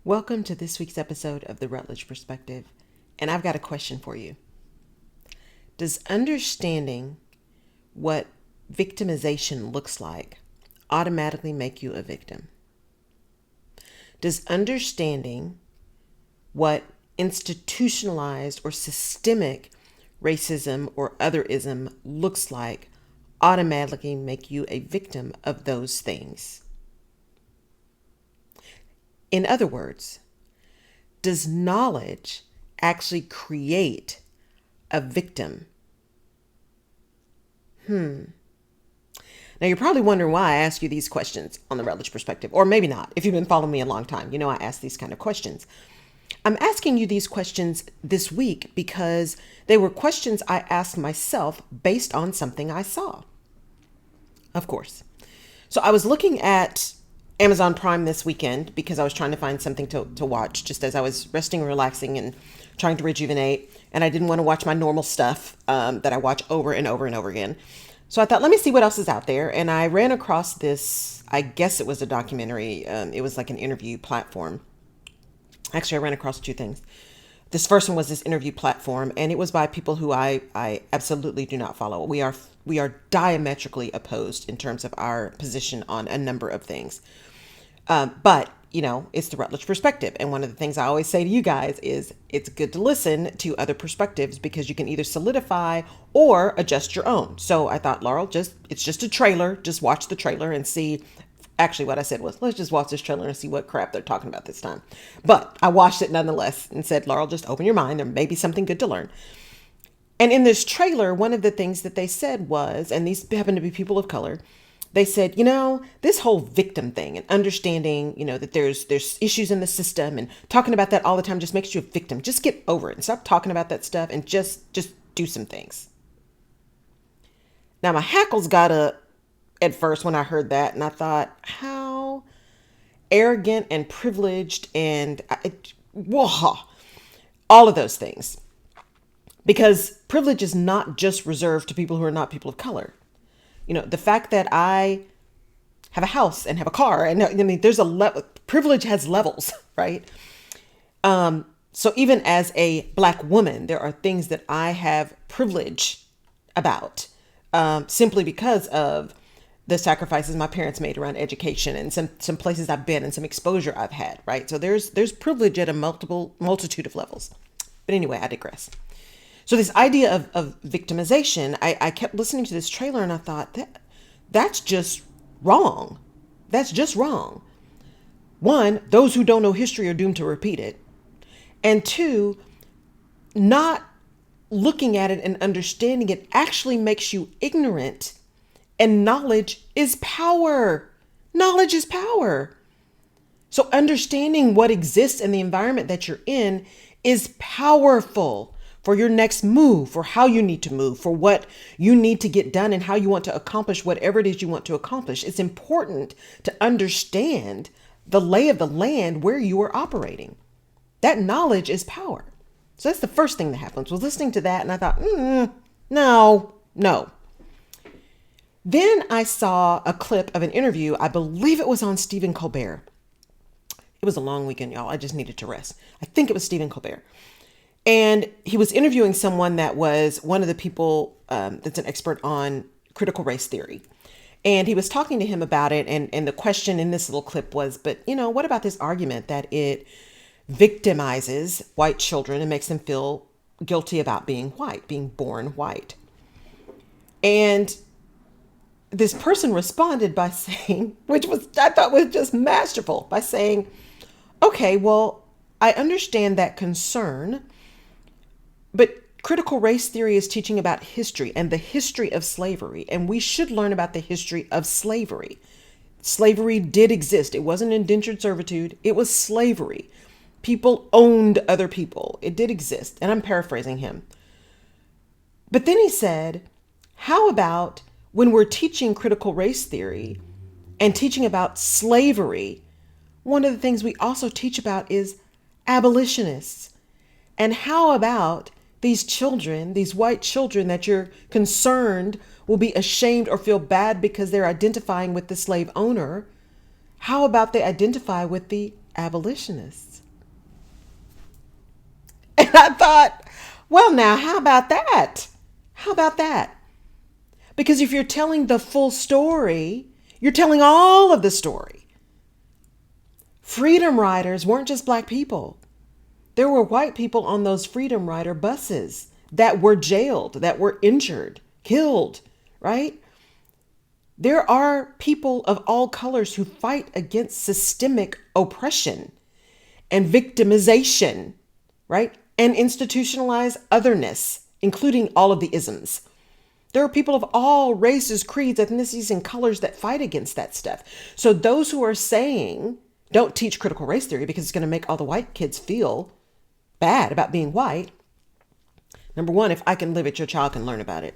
Welcome to this week's episode of the Rutledge Perspective, and I've got a question for you. Does understanding what victimization looks like automatically make you a victim? Does understanding what institutionalized or systemic racism or otherism looks like automatically make you a victim of those things? In other words, does knowledge actually create a victim? Now, you're probably wondering why I ask you these questions on the Rutledge Perspective, or maybe not. If you've been following me a long time, you know I ask these kind of questions. I'm asking you these questions this week because they were questions I asked myself based on something I saw. Of course. So I was looking at Amazon Prime this weekend because I was trying to find something to watch just as I was resting and relaxing and trying to rejuvenate. And I didn't want to watch my normal stuff that I watch over and over and over again. So I thought, let me see what else is out there. And I ran across this, I guess it was a documentary. It was like an interview platform. Actually, I ran across two things. This first one was this interview platform, and it was by people who I absolutely do not follow. We are diametrically opposed in terms of our position on a number of things. But, it's the Rutledge Perspective. And one of the things I always say to you guys is it's good to listen to other perspectives because you can either solidify or adjust your own. So I thought, Laurel, it's just a trailer. Just watch the trailer and see. Actually, what I said was, let's just watch this trailer and see what crap they're talking about this time. But I watched it nonetheless and said, Laurel, just open your mind. There may be something good to learn. And in this trailer, one of the things that they said was, and these happen to be people of color, they said, this whole victim thing and understanding, that there's issues in the system and talking about that all the time just makes you a victim. Just get over it and stop talking about that stuff and just do some things. Now, my hackles got up at first when I heard that, and I thought, how arrogant and privileged and all of those things. Because privilege is not just reserved to people who are not people of color. The fact that I have a house and have a car, and there's privilege has levels, right? So even as a Black woman, there are things that I have privilege about, simply because of the sacrifices my parents made around education and some places I've been and some exposure I've had, right? So there's privilege at a multitude of levels. But anyway, I digress. So this idea of victimization, I kept listening to this trailer and I thought, that's just wrong. That's just wrong. One, those who don't know history are doomed to repeat it. And two, not looking at it and understanding it actually makes you ignorant. And knowledge is power. Knowledge is power. So understanding what exists in the environment that you're in is powerful for your next move, for how you need to move, for what you need to get done and how you want to accomplish whatever it is you want to accomplish. It's important to understand the lay of the land where you are operating. That knowledge is power. So that's the first thing that happens. Was listening to that and I thought, no. Then I saw a clip of an interview. I believe it was on Stephen Colbert. It was a long weekend, y'all. I just needed to rest. I think it was Stephen Colbert. And he was interviewing someone that was one of the people that's an expert on critical race theory. And he was talking to him about it. And the question in this little clip was, but what about this argument that it victimizes white children and makes them feel guilty about being white, being born white? And this person responded by saying, which I thought was just masterful, by saying, okay, well, I understand that concern, but critical race theory is teaching about history and the history of slavery, and we should learn about the history of slavery. Slavery did exist. It wasn't indentured servitude. It was slavery. People owned other people. It did exist. And I'm paraphrasing him. But then he said, how about when we're teaching critical race theory and teaching about slavery, one of the things we also teach about is abolitionists. And how about these children, these white children that you're concerned will be ashamed or feel bad because they're identifying with the slave owner? How about they identify with the abolitionists. And I thought, well, now, how about that? How about that? Because if you're telling the full story, you're telling all of the story. Freedom riders weren't just black people. There were white people on those Freedom Rider buses that were jailed, that were injured, killed, right? There are people of all colors who fight against systemic oppression and victimization, right? And institutionalized otherness, including all of the isms. There are people of all races, creeds, ethnicities, and colors that fight against that stuff. So those who are saying, don't teach critical race theory because it's going to make all the white kids feel bad about being white. Number one, if I can live it, your child can learn about it.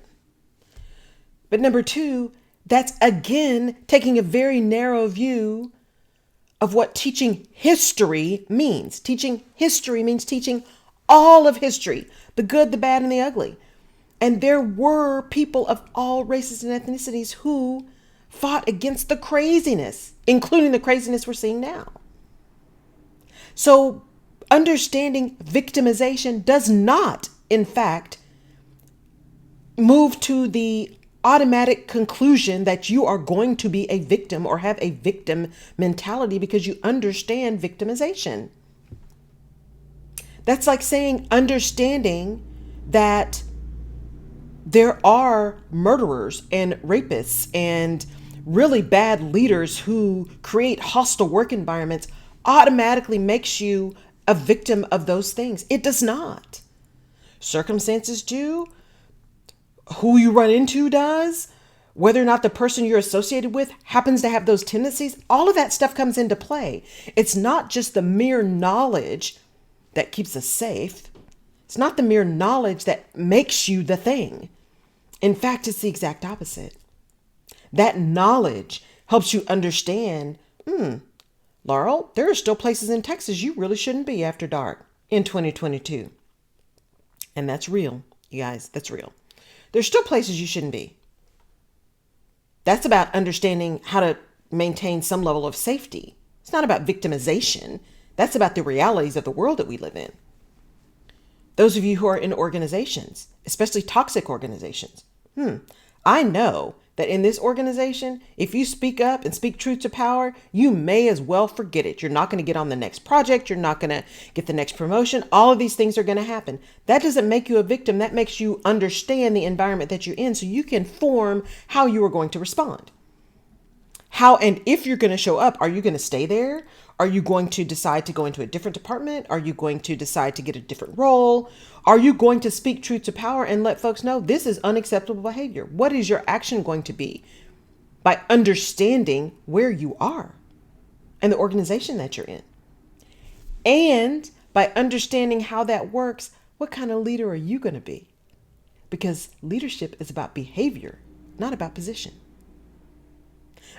But number two, that's again taking a very narrow view of what teaching history means. Teaching history means teaching all of history, the good, the bad, and the ugly. And there were people of all races and ethnicities who fought against the craziness, including the craziness we're seeing now. So understanding victimization does not, in fact, move to the automatic conclusion that you are going to be a victim or have a victim mentality because you understand victimization. That's like saying understanding that there are murderers and rapists and really bad leaders who create hostile work environments automatically makes you a victim of those things. It does not. Circumstances do. Who you run into does. Whether or not the person you're associated with happens to have those tendencies. All of that stuff comes into play. It's not just the mere knowledge that keeps us safe. It's not the mere knowledge that makes you the thing. In fact, it's the exact opposite. That knowledge helps you understand, Laurel, there are still places in Texas you really shouldn't be after dark in 2022. And that's real, you guys, that's real. There's still places you shouldn't be. That's about understanding how to maintain some level of safety. It's not about victimization. That's about the realities of the world that we live in. Those of you who are in organizations, especially toxic organizations, I know that in this organization, if you speak up and speak truth to power, you may as well forget it. You're not going to get on the next project. You're not going to get the next promotion. All of these things are going to happen. That doesn't make you a victim. That makes you understand the environment that you're in so you can form how you are going to respond. How and if you're going to show up, are you going to stay there? Are you going to decide to go into a different department? Are you going to decide to get a different role? Are you going to speak truth to power and let folks know this is unacceptable behavior? What is your action going to be by understanding where you are and the organization that you're in? And by understanding how that works, what kind of leader are you going to be? Because leadership is about behavior, not about position.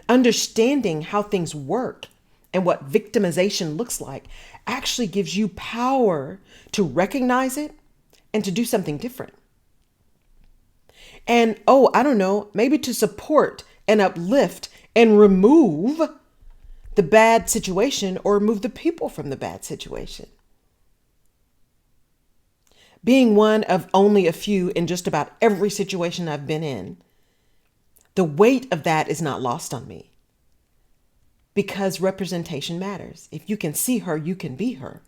Understanding how things work and what victimization looks like actually gives you power to recognize it and to do something different. And, I don't know, maybe to support and uplift and remove the bad situation or remove the people from the bad situation. Being one of only a few in just about every situation I've been in, the weight of that is not lost on me. Because representation matters. If you can see her, you can be her.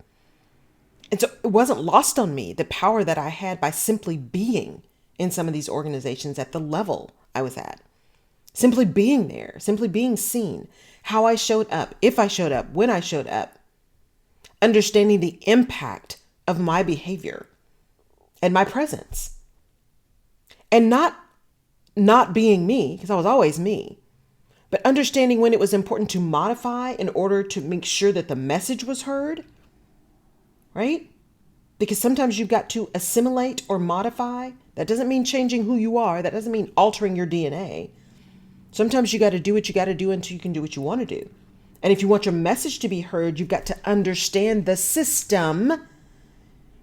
And so it wasn't lost on me, the power that I had by simply being in some of these organizations at the level I was at. Simply being there, simply being seen, how I showed up, if I showed up, when I showed up, understanding the impact of my behavior and my presence. And not being me, because I was always me. But understanding when it was important to modify in order to make sure that the message was heard, right? Because sometimes you've got to assimilate or modify. That doesn't mean changing who you are. That doesn't mean altering your DNA. Sometimes you got to do what you got to do until you can do what you want to do. And if you want your message to be heard, you've got to understand the system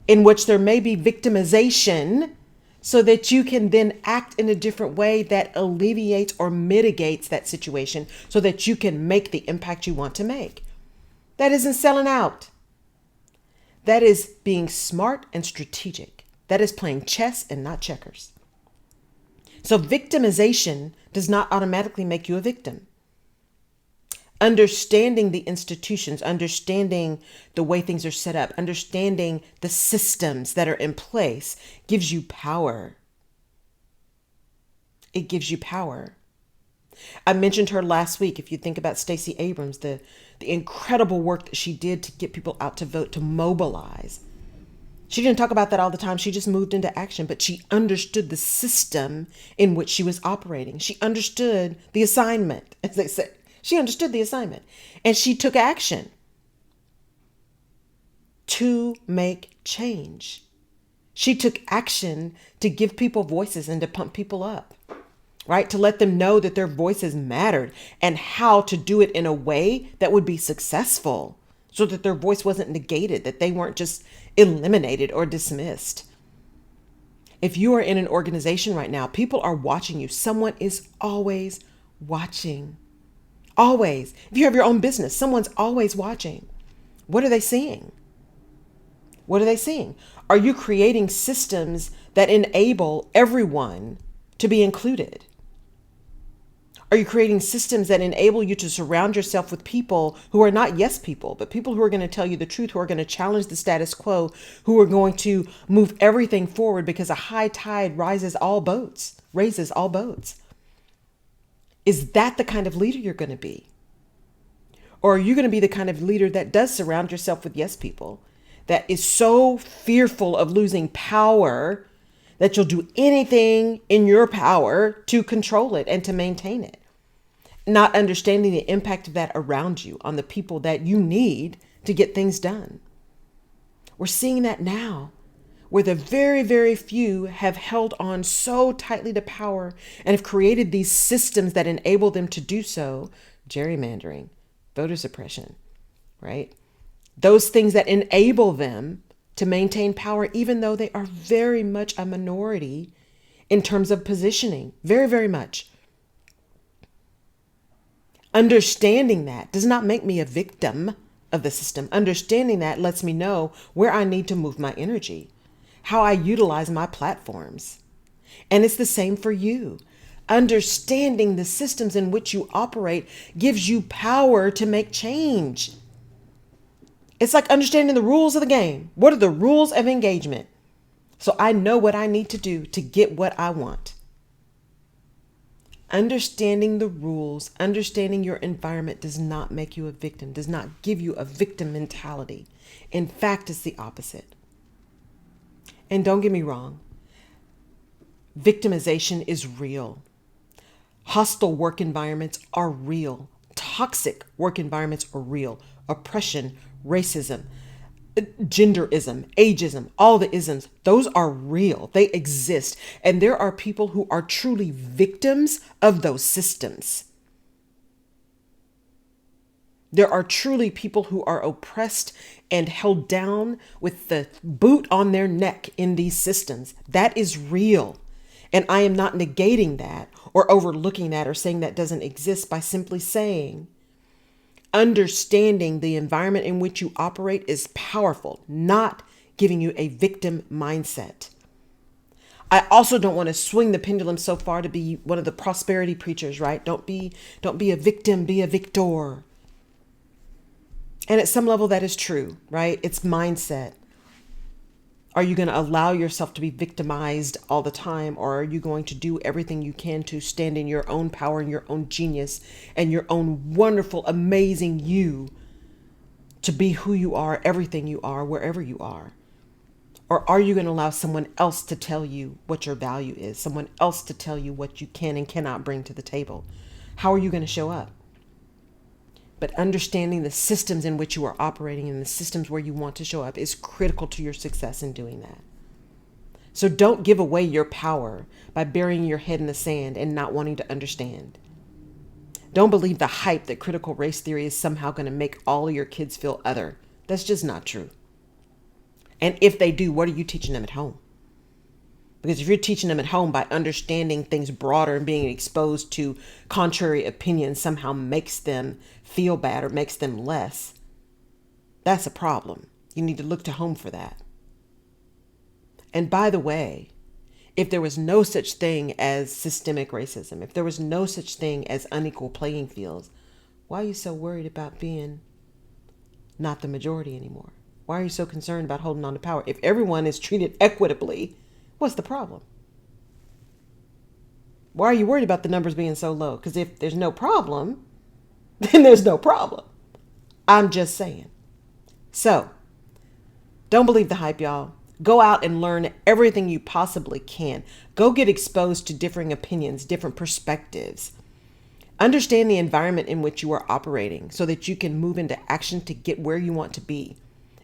in which there may be victimization, so that you can then act in a different way that alleviates or mitigates that situation so that you can make the impact you want to make. That isn't selling out. That is being smart and strategic. That is playing chess and not checkers. So victimization does not automatically make you a victim. Understanding the institutions, understanding the way things are set up, understanding the systems that are in place gives you power. It gives you power. I mentioned her last week. If you think about Stacey Abrams, the incredible work that she did to get people out to vote, to mobilize. She didn't talk about that all the time. She just moved into action, but she understood the system in which she was operating. She understood the assignment, as they say. She understood the assignment, and she took action to make change. She took action to give people voices and to pump people up, right? To let them know that their voices mattered and how to do it in a way that would be successful so that their voice wasn't negated, that they weren't just eliminated or dismissed. If you are in an organization right now, people are watching you. Someone is always watching. Always. If you have your own business, someone's always watching. What are they seeing? What are they seeing? Are you creating systems that enable everyone to be included? Are you creating systems that enable you to surround yourself with people who are not yes people, but people who are going to tell you the truth, who are going to challenge the status quo, who are going to move everything forward because a high tide raises all boats? Is that the kind of leader you're going to be? Or are you going to be the kind of leader that does surround yourself with yes people, that is so fearful of losing power that you'll do anything in your power to control it and to maintain it, not understanding the impact of that around you on the people that you need to get things done? We're seeing that now, where the very, very few have held on so tightly to power and have created these systems that enable them to do so. Gerrymandering, voter suppression, right? Those things that enable them to maintain power, even though they are very much a minority in terms of positioning. Very, very much. Understanding that does not make me a victim of the system. Understanding that lets me know where I need to move my energy, how I utilize my platforms. And it's the same for you. Understanding the systems in which you operate gives you power to make change. It's like understanding the rules of the game. What are the rules of engagement? So I know what I need to do to get what I want. Understanding the rules, understanding your environment does not make you a victim, does not give you a victim mentality. In fact, it's the opposite. And don't get me wrong, victimization is real. Hostile work environments are real. Toxic work environments are real. Oppression, racism, genderism, ageism, all the isms, those are real. They exist. And there are people who are truly victims of those systems. There are truly people who are oppressed and held down with the boot on their neck in these systems. That is real. And I am not negating that or overlooking that or saying that doesn't exist by simply saying understanding the environment in which you operate is powerful, not giving you a victim mindset. I also don't want to swing the pendulum so far to be one of the prosperity preachers, right? Don't be a victim, be a victor. And at some level that is true, right? It's mindset. Are you going to allow yourself to be victimized all the time? Or are you going to do everything you can to stand in your own power and your own genius and your own wonderful, amazing you to be who you are, everything you are, wherever you are? Or are you going to allow someone else to tell you what your value is? Someone else to tell you what you can and cannot bring to the table? How are you going to show up? But understanding the systems in which you are operating and the systems where you want to show up is critical to your success in doing that. So don't give away your power by burying your head in the sand and not wanting to understand. Don't believe the hype that critical race theory is somehow going to make all of your kids feel other. That's just not true. And if they do, what are you teaching them at home? Because if you're teaching them at home by understanding things broader and being exposed to contrary opinions somehow makes them feel bad or makes them less, that's a problem. You need to look to home for that. And by the way, if there was no such thing as systemic racism, if there was no such thing as unequal playing fields, why are you so worried about being not the majority anymore? Why are you so concerned about holding on to power? If everyone is treated equitably, what's the problem? Why are you worried about the numbers being so low? Because if there's no problem, then there's no problem. I'm just saying. So, don't believe the hype, y'all. Go out and learn everything you possibly can. Go get exposed to differing opinions, different perspectives. Understand the environment in which you are operating so that you can move into action to get where you want to be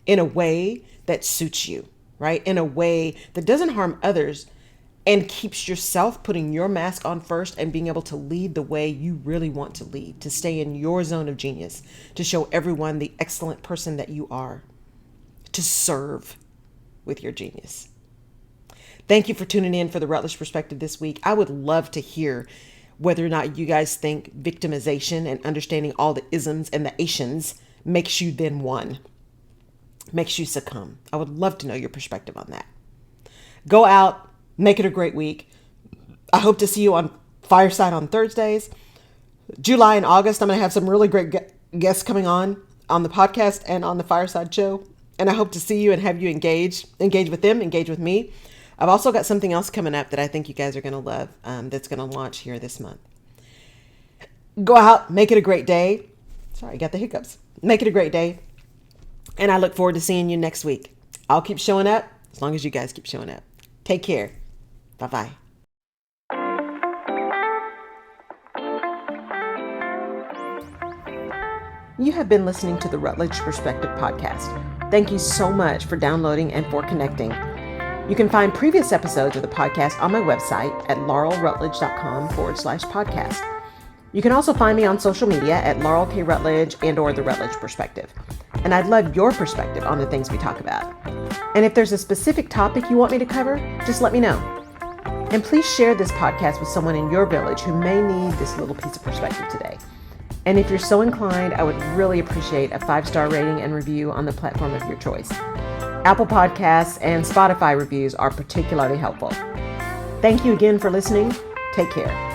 in a way that suits you, right? In a way that doesn't harm others and keeps yourself putting your mask on first and being able to lead the way you really want to lead, to stay in your zone of genius, to show everyone the excellent person that you are, to serve with your genius. Thank you for tuning in for the Rutledge Perspective this week. I would love to hear whether or not you guys think victimization and understanding all the isms and the ations makes you then one, makes you succumb. I would love to know your perspective on that. Go out, make it a great week. I hope to see you on Fireside on Thursdays. July and August, I'm going to have some really great guests coming on the podcast and on the Fireside show. And I hope to see you and have you engage with them, engage with me. I've also got something else coming up that I think you guys are going to love, that's going to launch here this month. Go out, make it a great day. Sorry, I got the hiccups. Make it a great day. And I look forward to seeing you next week. I'll keep showing up as long as you guys keep showing up. Take care. Bye-bye. You have been listening to the Rutledge Perspective podcast. Thank you so much for downloading and for connecting. You can find previous episodes of the podcast on my website at laurelrutledge.com/podcast. You can also find me on social media at Laurel K. Rutledge and or The Rutledge Perspective. And I'd love your perspective on the things we talk about. And if there's a specific topic you want me to cover, just let me know. And please share this podcast with someone in your village who may need this little piece of perspective today. And if you're so inclined, I would really appreciate a 5-star rating and review on the platform of your choice. Apple Podcasts and Spotify reviews are particularly helpful. Thank you again for listening. Take care.